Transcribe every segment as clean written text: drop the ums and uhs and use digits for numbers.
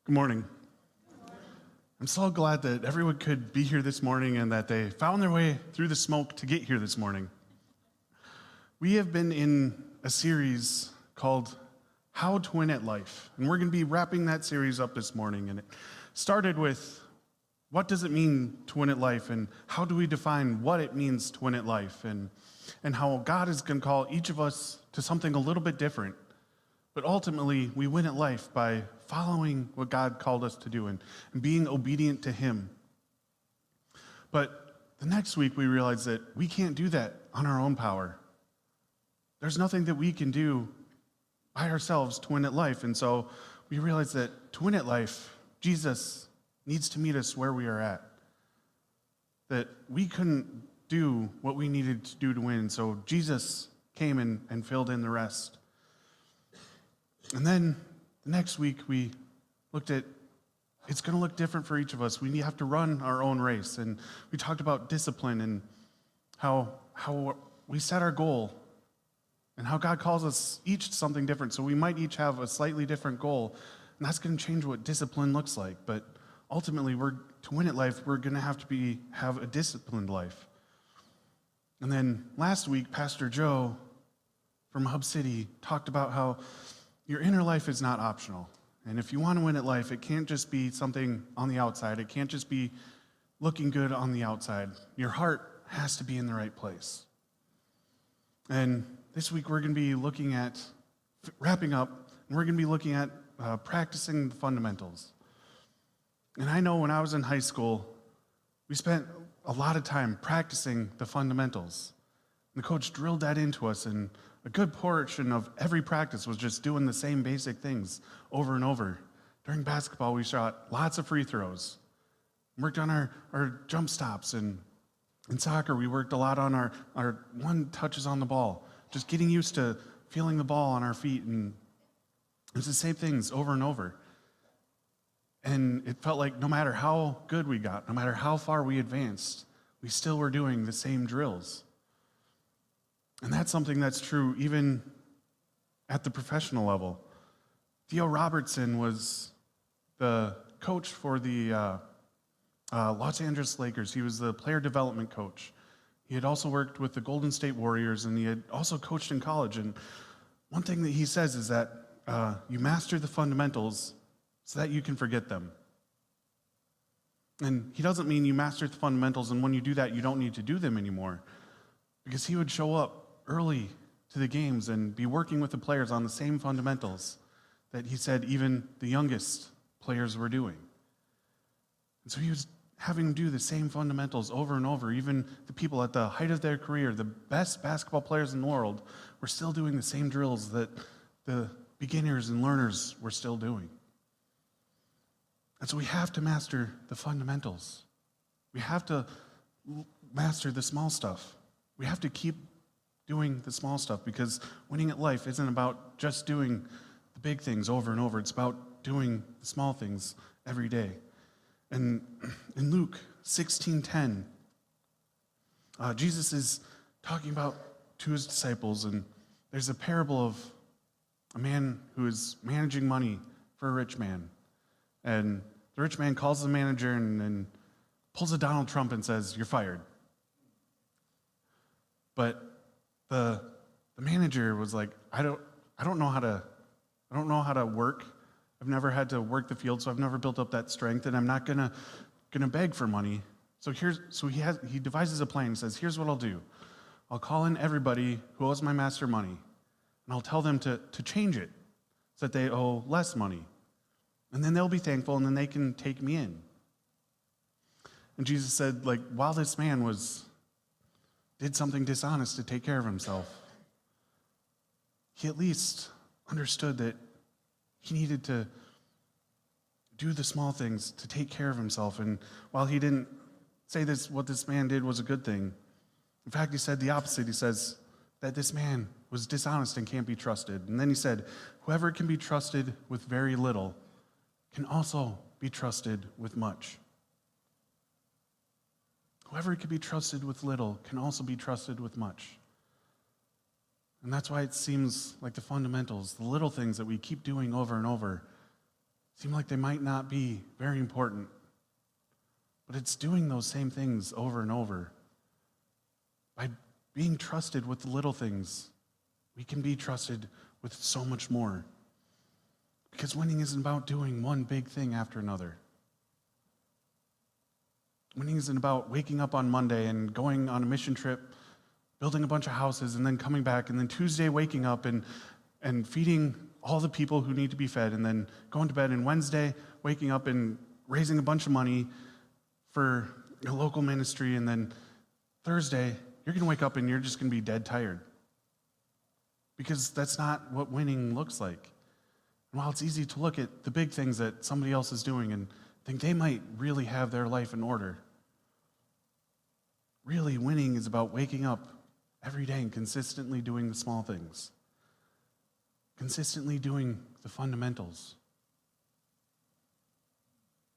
Good morning. I'm so glad that everyone could be here this morning and that they found their way through the smoke to get here this morning. We have been in a series called How to Win at Life, and we're going to be wrapping that series up this morning. And it started with what does it mean to win at life, and how do we define what it means to win at life, and how God is going to call each of us to something a little bit different. But ultimately, we win at life by following what God called us to do and being obedient to Him. But the next week, we realized that we can't do that on our own power. There's nothing that we can do by ourselves to win at life. And so we realized that to win at life, Jesus needs to meet us where we are at. That we couldn't do what we needed to do to win. So Jesus came and filled in the rest. And then the next week, we looked at it's going to look different for each of us. We have to run our own race. And we talked about discipline and how we set our goal and how God calls us each to something different. So we might each have a slightly different goal, and that's going to change what discipline looks like. But ultimately, to win at life, we're going to have a disciplined life. And then last week, Pastor Joe from Hub City talked about how your inner life is not optional. And if you want to win at life, it can't just be something on the outside. It can't just be looking good on the outside. Your heart has to be in the right place. And this week we're going to be looking at, wrapping up, and we're going to be looking at practicing the fundamentals. And I know when I was in high school, we spent a lot of time practicing the fundamentals. And the coach drilled that into us, and a good portion of every practice was just doing the same basic things over and over. During basketball, we shot lots of free throws, worked on our jump stops, and in soccer, we worked a lot on our one touches on the ball, just getting used to feeling the ball on our feet, and it's the same things over and over. And it felt like no matter how good we got, no matter how far we advanced, we still were doing the same drills. And that's something that's true even at the professional level. Theo Robertson was the coach for the Los Angeles Lakers. He was the player development coach. He had also worked with the Golden State Warriors, and he had also coached in college. And one thing that he says is that you master the fundamentals so that you can forget them. And he doesn't mean you master the fundamentals, and when you do that, you don't need to do them anymore. Because he would show up early to the games and be working with the players on the same fundamentals that he said even the youngest players were doing. And so he was having them do the same fundamentals over and over. Even the people at the height of their career, the best basketball players in the world, were still doing the same drills that the beginners and learners were still doing. And so we have to master the fundamentals. We have to master the small stuff. We have to keep doing the small stuff, because winning at life isn't about just doing the big things over and over. It's about doing the small things every day. And in Luke 16:10, Jesus is talking about to his disciples, and there's a parable of a man who is managing money for a rich man. And the rich man calls the manager and pulls a Donald Trump and says, "You're fired." But the manager was like, I don't know how to work. I've never had to work the field, so I've never built up that strength, and I'm not gonna beg for money. So he devises a plan and says, "Here's what I'll do. I'll call in everybody who owes my master money, and I'll tell them to change it so that they owe less money. And then they'll be thankful, and then they can take me in." And Jesus said, while this man did something dishonest to take care of himself, he at least understood that he needed to do the small things to take care of himself. And while he didn't say what this man did was a good thing, in fact, he said the opposite. He says that this man was dishonest and can't be trusted. And then he said, "Whoever can be trusted with very little can also be trusted with much." Whoever can be trusted with little can also be trusted with much. And that's why it seems like the fundamentals, the little things that we keep doing over and over, seem like they might not be very important. But it's doing those same things over and over. By being trusted with the little things, we can be trusted with so much more. Because winning isn't about doing one big thing after another. Winning isn't about waking up on Monday and going on a mission trip, building a bunch of houses, and then coming back, and then Tuesday waking up and feeding all the people who need to be fed, and then going to bed, and Wednesday waking up and raising a bunch of money for a local ministry, and then Thursday, you're going to wake up and you're just going to be dead tired. Because that's not what winning looks like. And while it's easy to look at the big things that somebody else is doing and think they might really have their life in order, really winning is about waking up every day and consistently doing the small things. Consistently doing the fundamentals.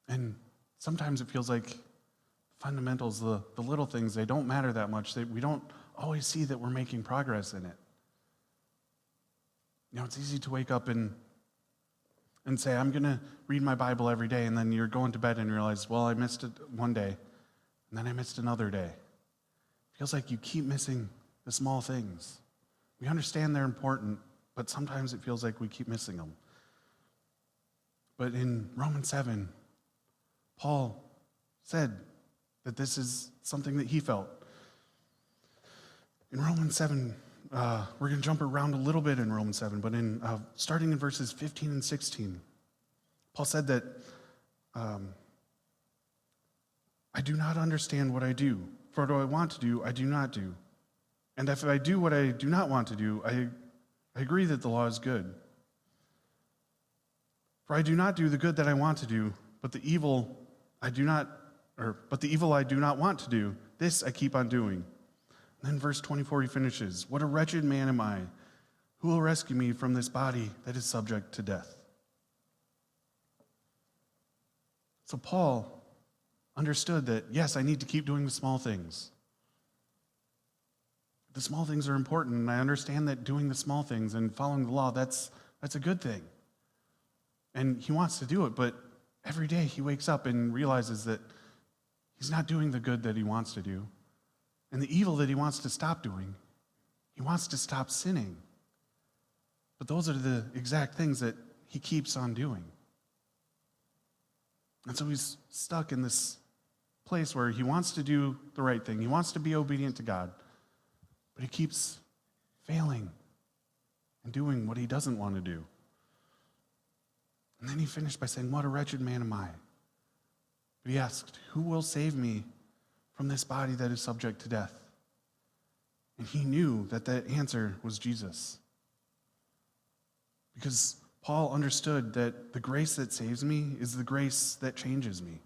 And sometimes it feels like fundamentals, the little things, they don't matter that much. We don't always see that we're making progress in it. You know, it's easy to wake up and say, I'm going to read my Bible every day, and then you're going to bed and realize, well, I missed it one day, and then I missed another day. It feels like you keep missing the small things. We understand they're important, but sometimes it feels like we keep missing them. But in Romans 7, Paul said that this is something that he felt. In Romans 7, we're going to jump around a little bit in Romans 7, but starting in verses 15 and 16, Paul said that, I do not understand what I do, for what I want to do, I do not do. And if I do what I do not want to do, I agree that the law is good. For I do not do the good that I want to do, but the evil I do not want to do, this I keep on doing. And then verse 24 he finishes, what a wretched man am I, who will rescue me from this body that is subject to death. So Paul understood that, yes, I need to keep doing the small things. The small things are important, and I understand that doing the small things and following the law, that's a good thing. And he wants to do it, but every day he wakes up and realizes that he's not doing the good that he wants to do. And the evil that he wants to stop doing, he wants to stop sinning. But those are the exact things that he keeps on doing. And so he's stuck in this place where he wants to do the right thing. He wants to be obedient to God. But he keeps failing and doing what he doesn't want to do. And then he finished by saying, what a wretched man am I. But he asked, who will save me from this body that is subject to death? And he knew that that answer was Jesus. Because Paul understood that the grace that saves me is the grace that changes me.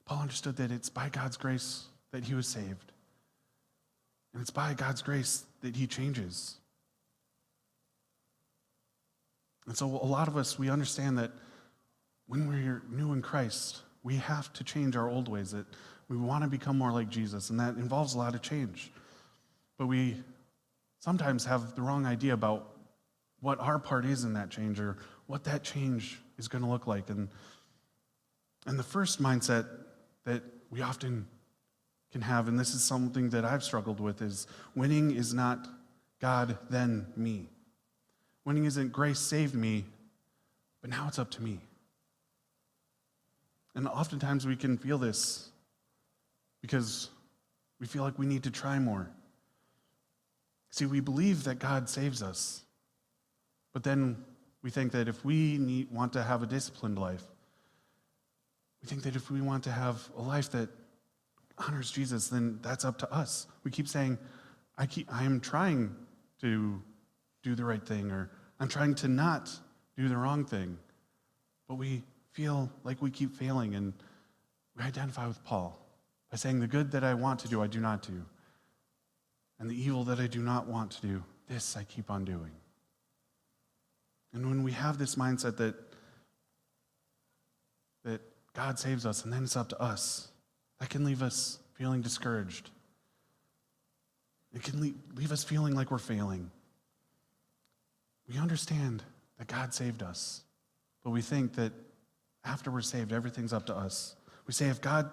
Paul understood that it's by God's grace that he was saved. And it's by God's grace that he changes. And so a lot of us, we understand that when we're new in Christ, we have to change our old ways, that we want to become more like Jesus, and that involves a lot of change. But we sometimes have the wrong idea about what our part is in that change or what that change is going to look like. And the first mindset that we often can have, and this is something that I've struggled with, is winning is not God, then me. Winning isn't grace saved me, but now it's up to me. And oftentimes we can feel this because we feel like we need to try more. See, we believe that God saves us, but then we think that if we want to have a disciplined life, we think that if we want to have a life that honors Jesus, then that's up to us. We keep saying, I am trying to do the right thing, or I'm trying to not do the wrong thing. But we feel like we keep failing, and we identify with Paul by saying, the good that I want to do, I do not do. And the evil that I do not want to do, this I keep on doing. And when we have this mindset that God saves us and then it's up to us, that can leave us feeling discouraged. It can leave us feeling like we're failing. We understand that God saved us. But we think that after we're saved, everything's up to us. We say, if God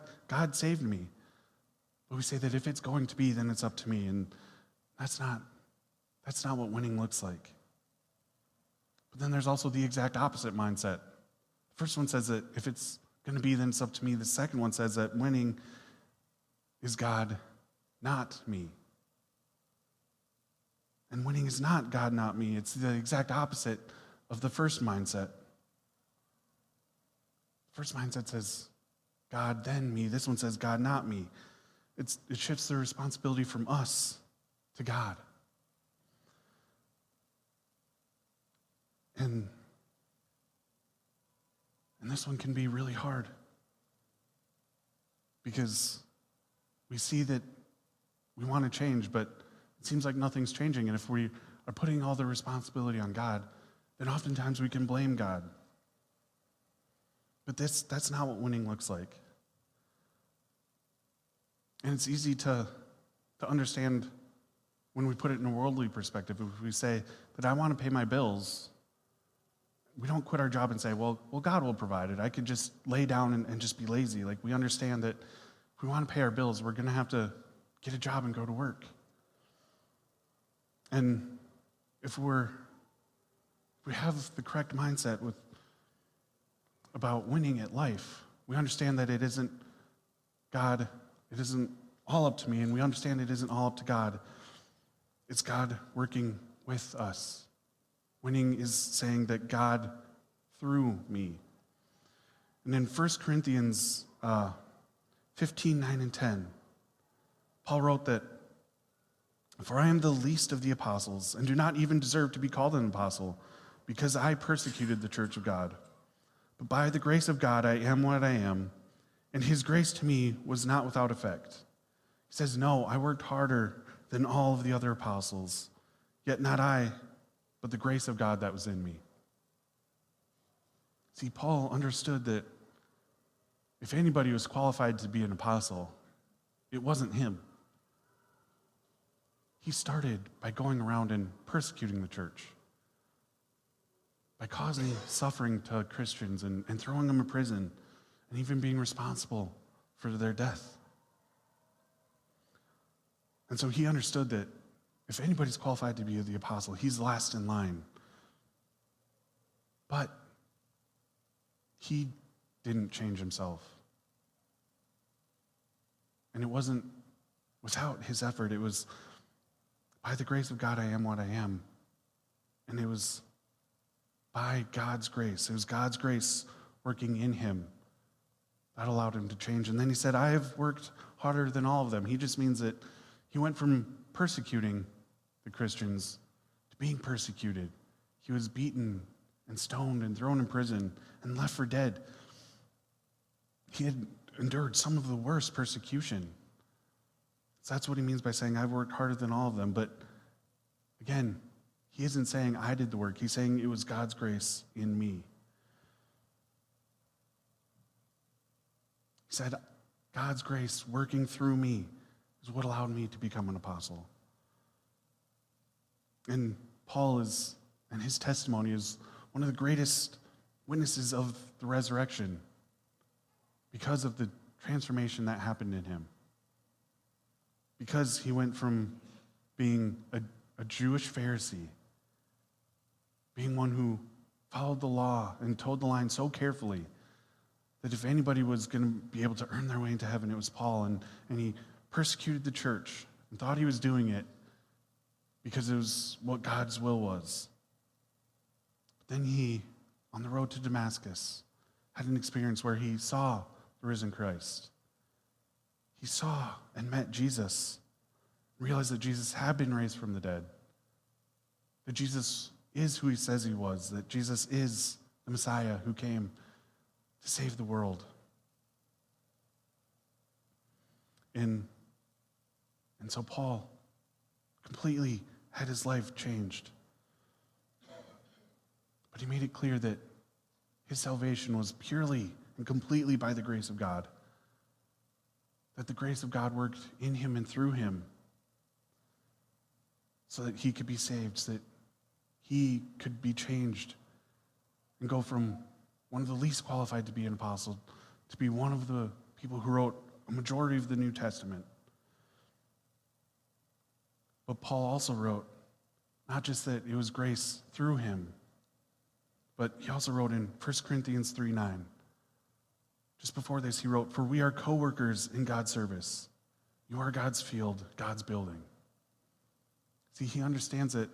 saved me. But we say that if it's going to be, then it's up to me. And that's not what winning looks like. But then there's also the exact opposite mindset. The first one says that if it's going to be, then it's up to me. The second one says that winning is God, not me. And winning is not God, not me. It's the exact opposite of the first mindset. First mindset says, God, then me. This one says, God, not me. It shifts the responsibility from us to God. And this one can be really hard because we see that we want to change, but it seems like nothing's changing. And if we are putting all the responsibility on God, then oftentimes we can blame God. But that's not what winning looks like. And it's easy to understand when we put it in a worldly perspective. If we say that I want to pay my bills, we don't quit our job and say, well, God will provide it. I could just lay down and just be lazy. Like, we understand that if we want to pay our bills, we're going to have to get a job and go to work. And if we have the correct mindset about winning at life, we understand that it isn't God, it isn't all up to me, and we understand it isn't all up to God. It's God working with us. Winning is saying that God through me. And in 1 Corinthians 15, 9, and 10, Paul wrote that, for I am the least of the apostles, and do not even deserve to be called an apostle, because I persecuted the church of God. But by the grace of God, I am what I am, and his grace to me was not without effect. He says, no, I worked harder than all of the other apostles, yet not I, but the grace of God that was in me. See, Paul understood that if anybody was qualified to be an apostle, it wasn't him. He started by going around and persecuting the church, by causing suffering to Christians and throwing them in prison, and even being responsible for their death. And so he understood that if anybody's qualified to be the apostle, he's last in line. But he didn't change himself. And it wasn't without his effort. It was by the grace of God, I am what I am. And it was by God's grace. It was God's grace working in him that allowed him to change. And then he said, I have worked harder than all of them. He just means that he went from persecuting the Christians to being persecuted. He was beaten and stoned and thrown in prison and left for dead. He had endured some of the worst persecution. So that's what he means by saying, I've worked harder than all of them. But again, he isn't saying I did the work. He's saying it was God's grace in me. He said, God's grace working through me is what allowed me to become an apostle. And Paul and his testimony is one of the greatest witnesses of the resurrection because of the transformation that happened in him. Because he went from being a Jewish Pharisee, being one who followed the law and toed the line so carefully that if anybody was going to be able to earn their way into heaven, it was Paul. And he persecuted the church and thought he was doing it because it was what God's will was. But then he, on the road to Damascus, had an experience where he saw the risen Christ. He saw and met Jesus, realized that Jesus had been raised from the dead, that Jesus is who he says he was, that Jesus is the Messiah who came to save the world. And so Paul completely had his life changed. But he made it clear that his salvation was purely and completely by the grace of God. That the grace of God worked in him and through him so that he could be saved, so that he could be changed and go from one of the least qualified to be an apostle to be one of the people who wrote a majority of the New Testament. But Paul also wrote not just that it was grace through him, but he also wrote in 1 Corinthians 3:9. Just before this, he wrote, "For we are co-workers in God's service. You are God's field, God's building." See, he understands that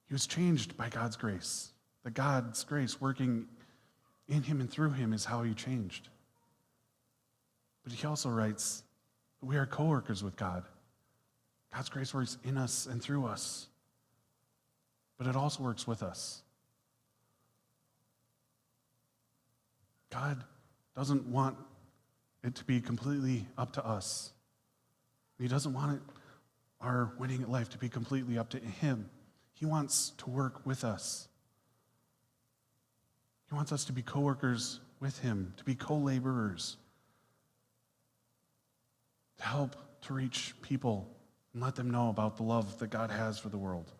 he was changed by God's grace. That God's grace working in him and through him is how he changed. But he also writes that we are co-workers with God. God's grace works in us and through us, but it also works with us. God doesn't want it to be completely up to us. He doesn't want our winning at life to be completely up to him. He wants to work with us. He wants us to be co-workers with him, to be co-laborers, to help to reach people and let them know about the love that God has for the world.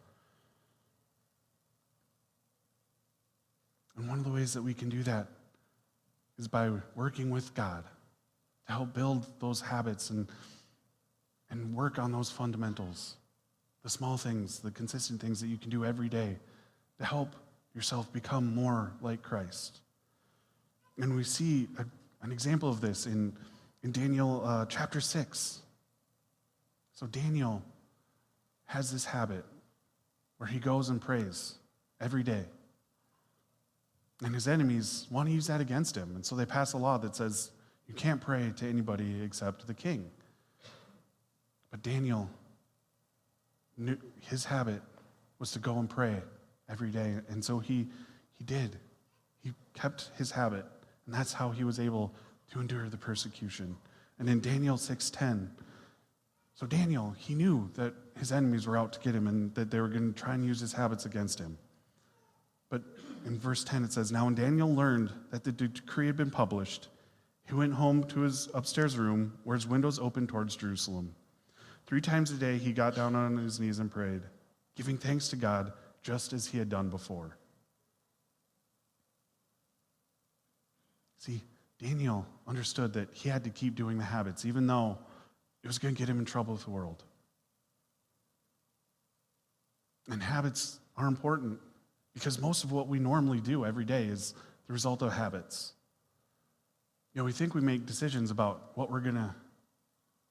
And one of the ways that we can do that is by working with God to help build those habits and work on those fundamentals, the small things, the consistent things that you can do every day to help yourself become more like Christ. And we see an example of this in Daniel chapter 6. So Daniel has this habit where he goes and prays every day. And his enemies want to use that against him. And so they pass a law that says you can't pray to anybody except the king. But Daniel knew his habit was to go and pray every day. And so he did. He kept his habit. And that's how he was able to endure the persecution. And in Daniel 6:10, so Daniel, he knew that his enemies were out to get him and that they were going to try and use his habits against him. But in verse 10 it says, "Now when Daniel learned that the decree had been published, he went home to his upstairs room where his windows opened towards Jerusalem. 3 times a day he got down on his knees and prayed, giving thanks to God just as he had done before." See, Daniel understood that he had to keep doing the habits, even though it was going to get him in trouble with the world. And habits are important because most of what we normally do every day is the result of habits. You know, we think we make decisions about what we're going to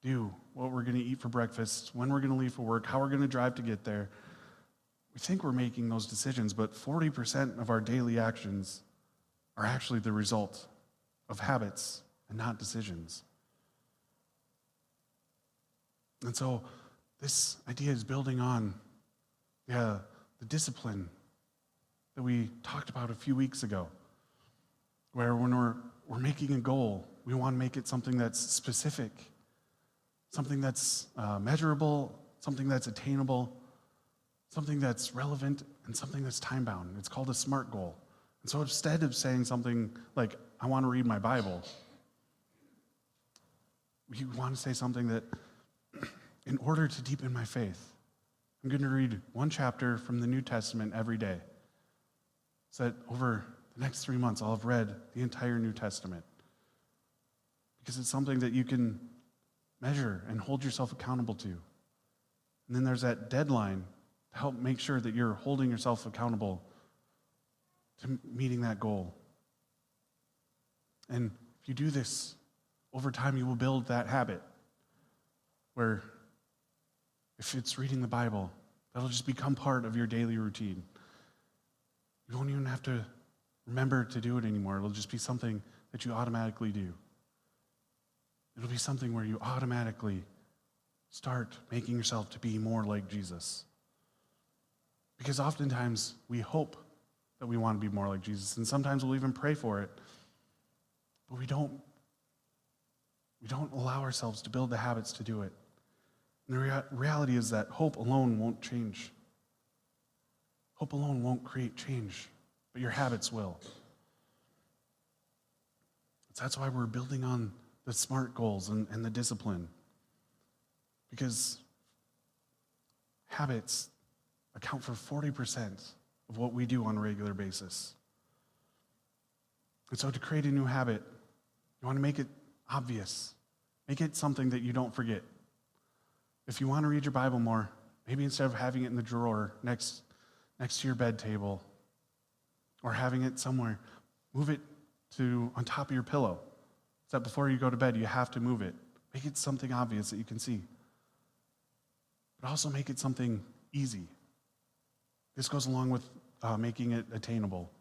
do, what we're going to eat for breakfast, when we're going to leave for work, how we're going to drive to get there. We think we're making those decisions, but 40% of our daily actions are actually the result of habits and not decisions. And so this idea is building on the discipline that we talked about a few weeks ago, where when we're making a goal, we want to make it something that's specific, something that's measurable, something that's attainable, something that's relevant, and something that's time-bound. It's called a SMART goal. And so instead of saying something like, "I want to read my Bible," we want to say something that, in order to deepen my faith, I'm going to read one chapter from the New Testament every day, so that over the next 3 months I'll have read the entire New Testament. Because it's something that you can measure and hold yourself accountable to. And then there's that deadline to help make sure that you're holding yourself accountable to meeting that goal. And if you do this, over time you will build that habit where if it's reading the Bible, that'll just become part of your daily routine. You won't even have to remember to do it anymore. It'll just be something that you automatically do. It'll be something where you automatically start making yourself to be more like Jesus. Because oftentimes we hope that we want to be more like Jesus, and sometimes we'll even pray for it, but we don't allow ourselves to build the habits to do it. And the reality is that hope alone won't change. Hope alone won't create change, but your habits will. So that's why we're building on the SMART goals and the discipline. Because habits account for 40% of what we do on a regular basis. And so to create a new habit, you want to make it obvious. Make it something that you don't forget. If you want to read your Bible more, maybe instead of having it in the drawer next to your bed table or having it somewhere, move it to on top of your pillow. So that before you go to bed, you have to move it. Make it something obvious that you can see. But also make it something easy. This goes along with making it attainable.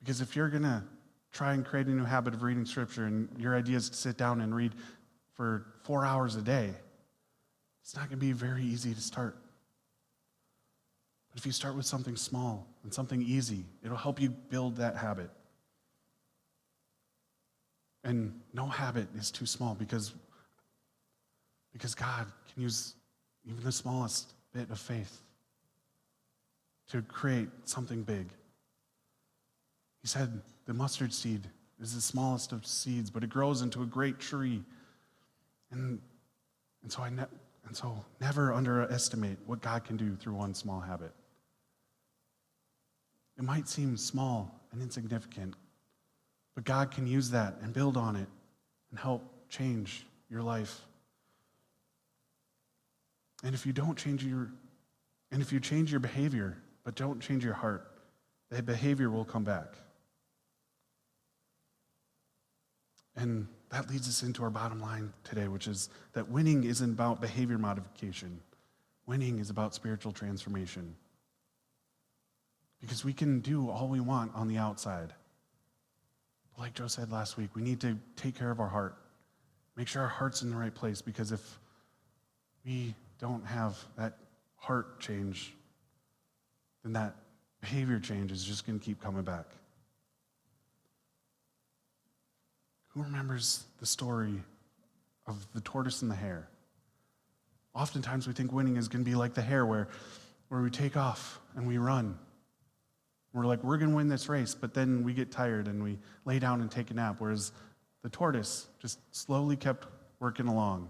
Because if you're going to try and create a new habit of reading Scripture and your idea is to sit down and read for 4 hours a day, it's not going to be very easy to start. But if you start with something small and something easy, it'll help you build that habit. And no habit is too small because God can use even the smallest bit of faith to create something big. He said the mustard seed is the smallest of seeds, but it grows into a great tree. And so never underestimate what God can do through one small habit. It might seem small and insignificant, but God can use that and build on it and help change your life. And if you change your behavior, but don't change your heart, that behavior will come back. And that leads us into our bottom line today, which is that winning isn't about behavior modification. Winning is about spiritual transformation. Because we can do all we want on the outside. But like Joe said last week, we need to take care of our heart. Make sure our heart's in the right place, because if we don't have that heart change, then that behavior change is just going to keep coming back. Who remembers the story of the tortoise and the hare? Oftentimes we think winning is going to be like the hare, where we take off and we run. We're like, we're going to win this race, but then we get tired and we lay down and take a nap, whereas the tortoise just slowly kept working along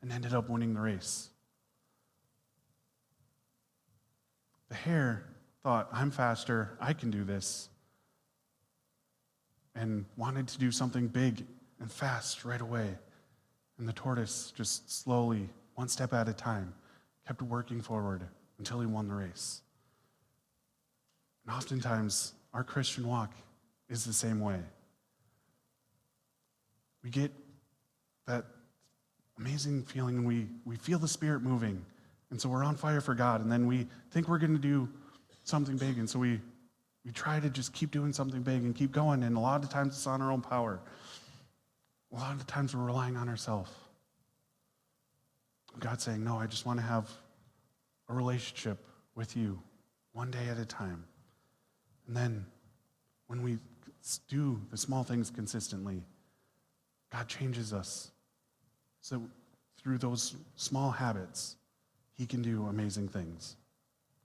and ended up winning the race. The hare thought, I'm faster, I can do this, and wanted to do something big and fast right away. And the tortoise just slowly, one step at a time, kept working forward until he won the race. And oftentimes, our Christian walk is the same way. We get that amazing feeling, and we feel the Spirit moving, and so we're on fire for God, and then we think we're going to do something big, and so we try to just keep doing something big and keep going, and a lot of times it's on our own power. A lot of the times we're relying on ourselves. God's saying, no, I just want to have a relationship with you one day at a time. And then when we do the small things consistently, God changes us. So through those small habits, he can do amazing things.